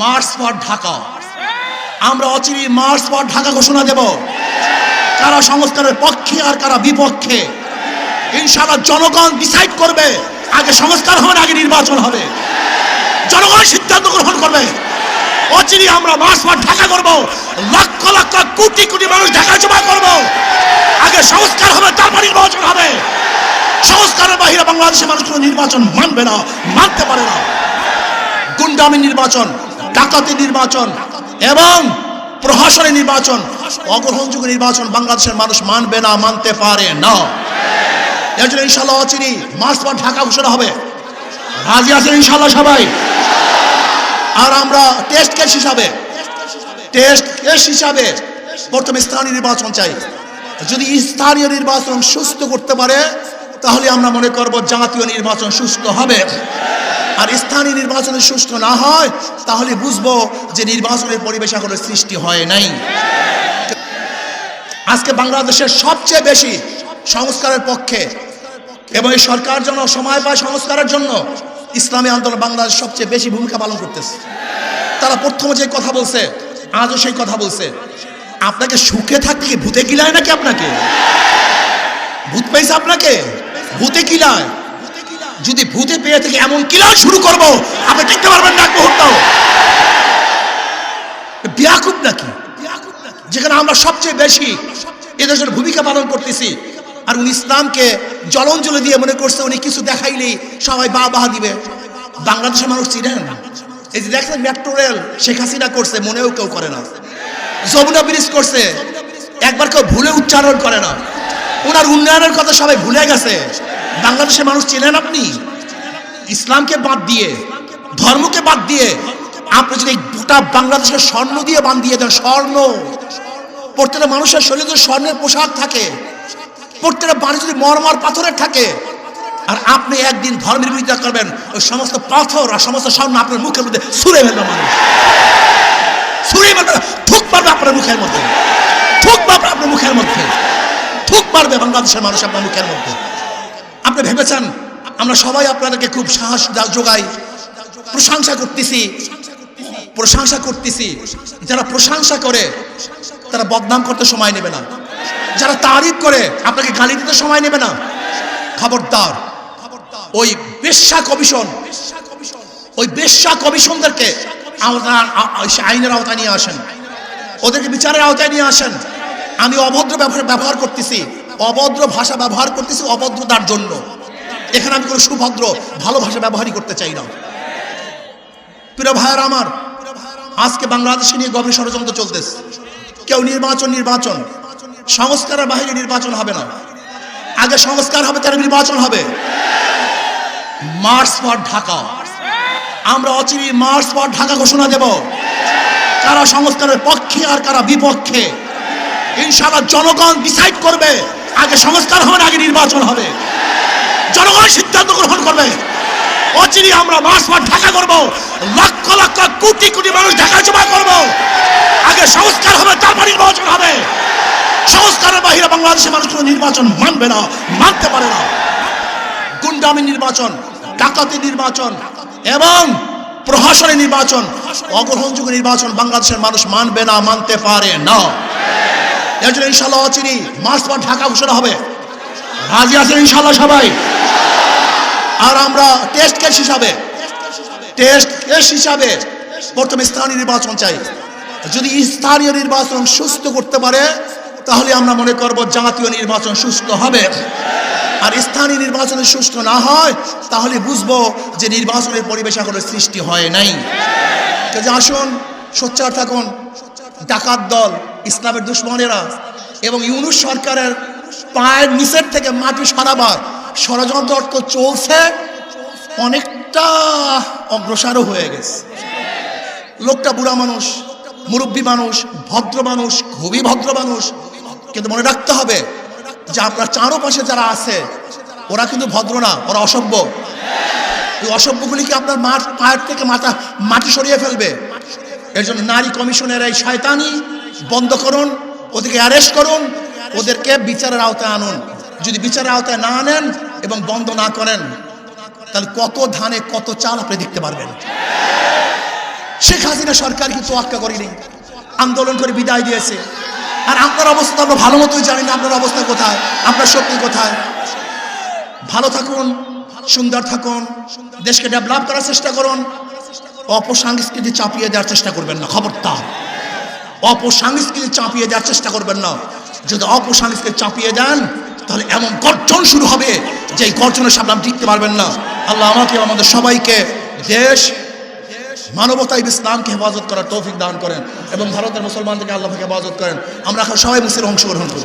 March for Dhaka. আমরা অচিরে March for Dhaka ঘোষণা দেব। কারা সংস্কারের পক্ষে আর কারা বিপক্ষে ইনশাআল্লাহ জনগণ ডিসাইড করবে। আগে সংস্কার হবে না আগে নির্বাচন হবে, জনগণ সিদ্ধান্ত গ্রহণ করবে। অচিরে আমরা মার্চ ফর ঢাকা করব, লক্ষ লক্ষ কোটি কোটি মানুষ ঢাকা জমা করব। আগে সংস্কার হবে তারপর নির্বাচন হবে। সংস্কারের বাহিরে বাংলাদেশের মানুষ কোনো নির্বাচন মানবে না, মানতে পারে না। গুন্ডামি নির্বাচন, ডাকাতি নির্বাচন এবং প্রহসনের নির্বাচন, অগ্রহণযোগ্য নির্বাচন বাংলাদেশের মানুষ মানবে না, মানতে পারে না। এর জন্য ইনশাআল্লাহ অচিরেই মার্চ ফর ঢাকা ঘোষণা হবে। রাজি আছেন ইনশাআল্লাহ সবাই? আর আমরা টেস্ট কেস হিসাবে প্রথমে স্থানীয় নির্বাচন চাই। যদি স্থানীয় নির্বাচন সুস্থ করতে পারে তাহলে আমরা মনে করব জাতীয় নির্বাচন সুস্থ হবে। আর স্থানীয় নির্বাচনের সুস্থ না হয় তাহলে বুঝবো যে নির্বাচনের পরিবেশ এখনো সৃষ্টি হয় নাই। আজকে বাংলাদেশের সবচেয়ে বেশি সংস্কারের পক্ষে এবং এই সরকার জন্য সময় পায় সংস্কারের জন্য ইসলামী আন্দোলন বাংলাদেশ সবচেয়ে বেশি ভূমিকা পালন করতেছে। তারা প্রথমে যে কথা বলছে আজও সেই কথা বলছে। আপনাকে সুখে থাকতে কি ভূতে কিলায় নাকি? আপনাকে ভূত পেয়েছে? আপনাকে ভূতে কিলায়? যদি ভূতে পেয়ে থেকে এমন কিলাও শুরু করব আপনি দেখতে পারবেন না এক মুহূর্তও। বিয়াকুব নাকি? যেখানে আমরা সবচেয়ে বেশি এদেশের ভূমিকা পালন করতেছি আর উনি ইসলামকে জলঞ্জলি দিয়ে মনে করছে উনি কিছু দেখাইলেই সবাই বাহবা দিবে। বাংলাদেশের মানুষ চিনেন? এই যে দেখছেন মেট্রো রেল শেখ হাসিনা করছে, মনেও কেউ করে না। যমুনা ব্রিজ করছে, একবার কেউ ভুলে উচ্চারণ করে না। ওনার উন্নয়নের কথা সবাই ভুলে গেছে। বাংলাদেশের মানুষ চেনেন আপনি? ইসলামকে বাদ দিয়ে, ধর্মকে বাদ দিয়ে আপনি যদি গোটা বাংলাদেশের স্বর্ণ দিয়ে বান্ধিয়ে দেন, স্বর্ণ, প্রত্যেকটা মানুষের শরীরে স্বর্ণের পোশাক থাকে, প্রত্যেকটা বাড়ি যদি মরমর পাথরের থাকে, আর আপনি একদিন ধর্মের বিরোধিতা করবেন, ওই সমস্ত পাথর আর সমস্ত স্বর্ণ আপনার মুখের মধ্যে ছুঁড়ে ফেলবে। মানুষ ছুঁড়ে ফেলবে, থুক মারবে আপনার মুখের মধ্যে, থুক মারবে আপনার মুখের মধ্যে, থুক মারবে বাংলাদেশের মানুষ আপনার মুখের মধ্যে। আপনি ভেবেছেন আমরা সবাই আপনাদেরকে খুব সাহস যোগাই, প্রশংসা করতেছি। যারা প্রশংসা করে তারা বদনাম করতে সময় নেবে না, যারা তারিফ করে আপনাকে গালি দিতে সময় নেবে না। খবরদার, ওই বেশ্যা কমিশনদেরকে আইনের আওতায় নিয়ে আসেন, ওদেরকে বিচারের আওতায় নিয়ে আসেন। আমি অভদ্র ব্যবহার করতেছি, অভদ্র ভাষা ব্যবহার করতেছি অভদ্রতার জন্য। এখানে আমি কোনো সুভদ্র ভালো ভাষা ব্যবহারই করতে চাই না। প্রিয় ভাইয়েরা আমার, আজকে বাংলাদেশে নিয়ে গভীর ষড়যন্ত্র চলতেছে। কেউ নির্বাচন সংস্কারের বাহিরে নির্বাচন হবে না, আগে সংস্কার হবে তার নির্বাচন হবে। March for Dhaka. আমরা অচিরেই মার্চ ফর ঢাকা ঘোষণা দেব। কারা সংস্কারের পক্ষে আর কারা বিপক্ষে ইনশাআল্লাহ জনগণ ডিসাইড করবে। আগে সংস্কার হবে না আগে নির্বাচন হবে, জনগণ সিদ্ধান্ত গ্রহণ করবে। অচিরেই আমরা মার্চ ফর ঢাকা করব, লক্ষ লক্ষ কোটি কোটি মানুষ ঢাকা জমা করব। আগে সংস্কার হবে তারপর নির্বাচন হবে। সংস্কারের বাহিরে বাংলাদেশের মানুষ কোনো নির্বাচন মানবে না, মানতে পারে না। গুন্ডামি নির্বাচন, ডাকাতি নির্বাচন এবং প্রহসনের নির্বাচন, অগ্রহণযোগ্য নির্বাচন বাংলাদেশের মানুষ মানবে না, মানতে পারে না। এর জন্য ইনশাআল্লাহ অচিরেই মার্চ ফর ঢাকা ঘোষণা হবে। রাজি আছেন ইনশাআল্লাহ সবাই? আর আমরা টেস্ট কেস হিসাবে প্রথমে স্থানীয় নির্বাচন চাই। যদি স্থানীয় নির্বাচন সুস্থ করতে পারে তাহলে আমরা মনে করব জাতীয় নির্বাচন সুস্থ হবে। আর স্থানীয় নির্বাচনের সুস্থ না হয় তাহলে বুঝবো যে নির্বাচনের পরিবেশ এখনো সৃষ্টি হয় নাই। আসুন সোচ্চার থাকুন। ডাকাত দল, ইসলামের দুশ্মনেরা এবং ইউনূস সরকারের পায়ের নিচের থেকে মাটি সরাবার ষড়যন্ত্র তো চলছে, অনেকটা অগ্রসরও হয়ে গেছে। লোকটা বুড়া মানুষ, মুরব্বী মানুষ, ভদ্র মানুষ, খুবই ভদ্র মানুষ। কিন্তু মনে রাখতে হবে যে আপনার চারপাশে যারা আছে ওরা কিন্তু ভদ্র না, ওরা অসভ্য। এই অসভ্যগুলিকে আপনার পায়ের থেকে মাটি সরিয়ে ফেলবে। এর জন্য নারী কমিশনের এই শয়তানি বন্ধ করুন, ওদেরকে অ্যারেস্ট করুন, ওদেরকে বিচারের আওতায় আনুন। যদি বিচারের আওতায় না আনেন এবং বন্ধ না করেন তাহলে কত ধানে কত চাল আপনি দেখতে পারবেন। শেখ হাসিনা সরকার কিন্তু তোয়াক্কা করেনি, আন্দোলন করে বিদায় দিয়েছে। আর আপনার অবস্থা আমরা ভালো মতোই জানি না আপনার অবস্থা কোথায়, আপনার শক্তি কোথায়। ভালো থাকুন, সুন্দর থাকুন, দেশকে ডেভেলপ করার চেষ্টা করুন। অপসংস্কৃতি চাপিয়ে দেওয়ার চেষ্টা করবেন না, খবরদার। অপসংস্কৃতি চাপিয়ে দেওয়ার চেষ্টা করবেন না। যদি অপসংস্কৃতি চাপিয়ে দেন তাহলে এমন গর্জন শুরু হবে যে এই গর্জনের সামনে আপনি টিকতে পারবেন না। আল্লাহ আমাকে আমাদের সবাইকে দেশ, মানবতা, ইসলামকে হেফাজত করার তৌফিক দান করেন এবং ভারতের মুসলমানদেরকে আল্লাহ হেফাজত করেন। আমরা এখন সবাই মুসলিম অংশগ্রহণ করি।